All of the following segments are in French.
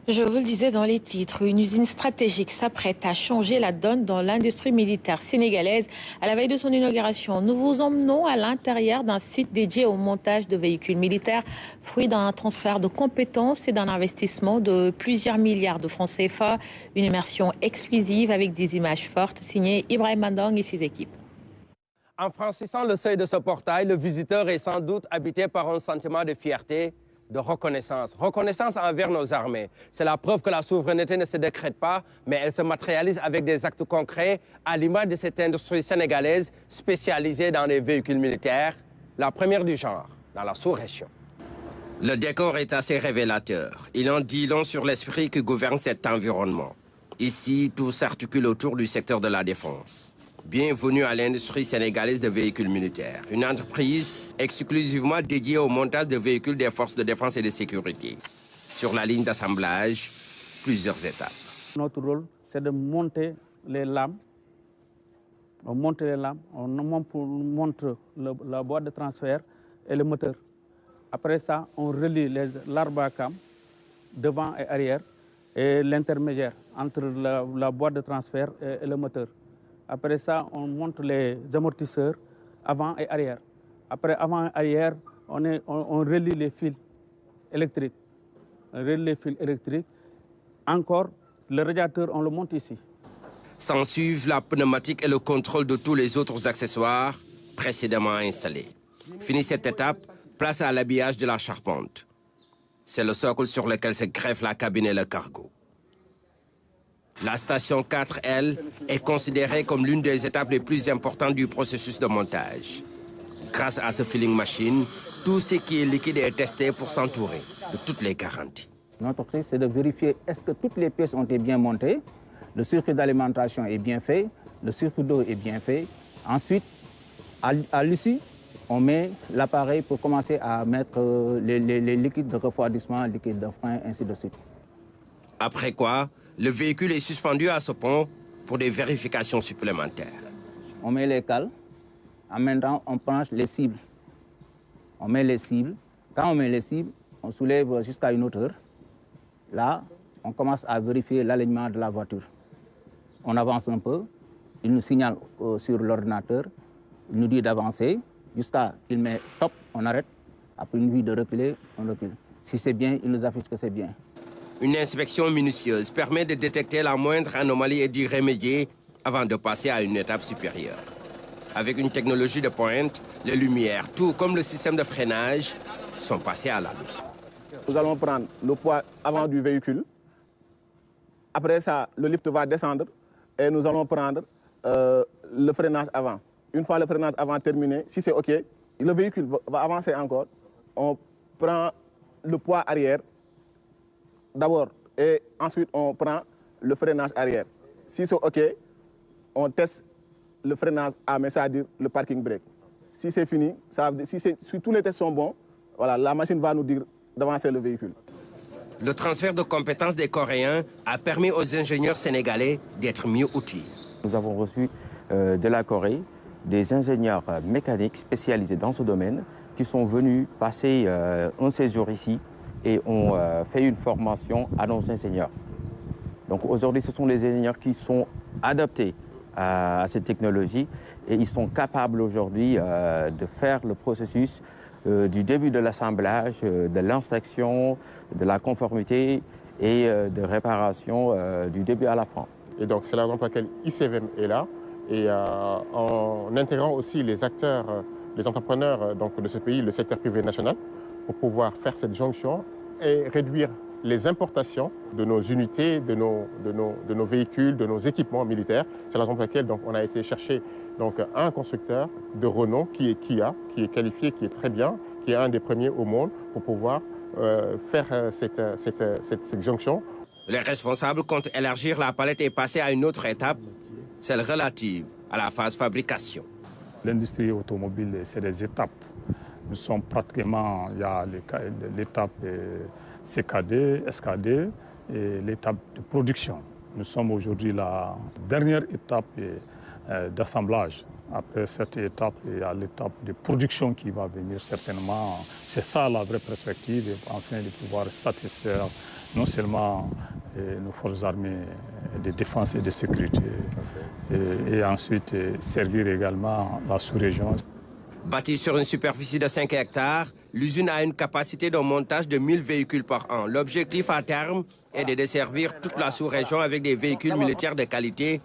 Je vous le disais dans les titres, une usine stratégique s'apprête à changer la donne dans l'industrie militaire sénégalaise. À la veille de son inauguration, nous vous emmenons à l'intérieur d'un site dédié au montage de véhicules militaires, fruit d'un transfert de compétences et d'un investissement de plusieurs milliards de francs CFA. Une immersion exclusive avec des images fortes signées Ibrahim Mandong et ses équipes. En franchissant le seuil de ce portail, le visiteur est sans doute habité par un sentiment de fierté, de reconnaissance. Reconnaissance envers nos armées. C'est la preuve que la souveraineté ne se décrète pas, mais elle se matérialise avec des actes concrets, à l'image de cette industrie sénégalaise spécialisée dans les véhicules militaires, la première du genre dans la sous-région. Le décor est assez révélateur. Il en dit long sur l'esprit qui gouverne cet environnement. Ici, tout s'articule autour du secteur de la défense. Bienvenue à l'industrie sénégalaise de véhicules militaires, une entreprise exclusivement dédiée au montage de véhicules des forces de défense et de sécurité. Sur la ligne d'assemblage, plusieurs étapes. Notre rôle, c'est de monter les lames. On monte les lames, on montre la boîte de transfert et le moteur. Après ça, on relie l'arbre à cam devant et arrière et l'intermédiaire entre la boîte de transfert et le moteur. Après ça, on monte les amortisseurs avant et arrière. Après, avant et arrière, on relie les fils électriques. On relie les fils électriques. Encore, le radiateur, on le monte ici. S'ensuivent la pneumatique et le contrôle de tous les autres accessoires précédemment installés. Fini cette étape, place à l'habillage de la charpente. C'est le socle sur lequel se greffe la cabine et le cargo. La station 4, elle, est considérée comme l'une des étapes les plus importantes du processus de montage. Grâce à ce filling machine, tout ce qui est liquide est testé pour s'entourer de toutes les garanties. Notre objectif, c'est de vérifier est-ce que toutes les pièces ont été bien montées, le circuit d'alimentation est bien fait, le circuit d'eau est bien fait. Ensuite, à l'issue, on met l'appareil pour commencer à mettre les liquides de refroidissement, liquides de frein, ainsi de suite. Après quoi, le véhicule est suspendu à ce pont pour des vérifications supplémentaires. On met les cales. En même temps, on penche les cibles. On met les cibles. Quand on met les cibles, on soulève jusqu'à une hauteur. Là, on commence à vérifier l'alignement de la voiture. On avance un peu. Il nous signale sur l'ordinateur. Il nous dit d'avancer jusqu'à qu'il met stop, on arrête. Après une vue de reculer, on recule. Si c'est bien, il nous affiche que c'est bien. Une inspection minutieuse permet de détecter la moindre anomalie et d'y remédier avant de passer à une étape supérieure. Avec une technologie de pointe, les lumières, tout comme le système de freinage, sont passés à la loupe. Nous allons prendre le poids avant du véhicule. Après ça, le lift va descendre et nous allons prendre le freinage avant. Une fois le freinage avant terminé, si c'est OK, le véhicule va avancer encore. On prend le poids arrière d'abord et ensuite on prend le freinage arrière. Si c'est OK, on teste le freinage à main, c'est-à-dire le parking brake. Si c'est fini, si tous les tests sont bons, voilà, la machine va nous dire d'avancer le véhicule. Le transfert de compétences des Coréens a permis aux ingénieurs sénégalais d'être mieux outillés. Nous avons reçu de la Corée des ingénieurs mécaniques spécialisés dans ce domaine qui sont venus passer un séjour ici et ont fait une formation à nos ingénieurs. Donc aujourd'hui, ce sont les ingénieurs qui sont adaptés à cette technologie et ils sont capables aujourd'hui de faire le processus du début de l'assemblage, de l'inspection, de la conformité et de réparation du début à la fin. Et donc c'est la raison pour laquelle ICVM est là et en intégrant aussi les acteurs, les entrepreneurs donc, de ce pays, le secteur privé national, pour pouvoir faire cette jonction et réduire les importations de nos unités, de nos véhicules, de nos équipements militaires. C'est la raison pour laquelle donc, on a été chercher donc, un constructeur de renom qui est Kia, qui est qualifié, qui est très bien, qui est un des premiers au monde pour pouvoir faire cette jonction. Les responsables comptent élargir la palette et passer à une autre étape, celle relative à la phase fabrication. L'industrie automobile, c'est des étapes. Nous sommes pratiquement, il y a l'étape CKD, SKD et l'étape de production. Nous sommes aujourd'hui la dernière étape d'assemblage. Après cette étape, il y a l'étape de production qui va venir certainement. C'est ça la vraie perspective, afin de pouvoir satisfaire non seulement nos forces armées de défense et de sécurité, et ensuite servir également la sous-région. Bâtie sur une superficie de 5 hectares, l'usine a une capacité de montage de 1000 véhicules par an. L'objectif à terme est de desservir toute la sous-région avec des véhicules militaires de qualité,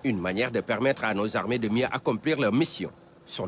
une manière de permettre à nos armées de mieux accomplir leur mission sur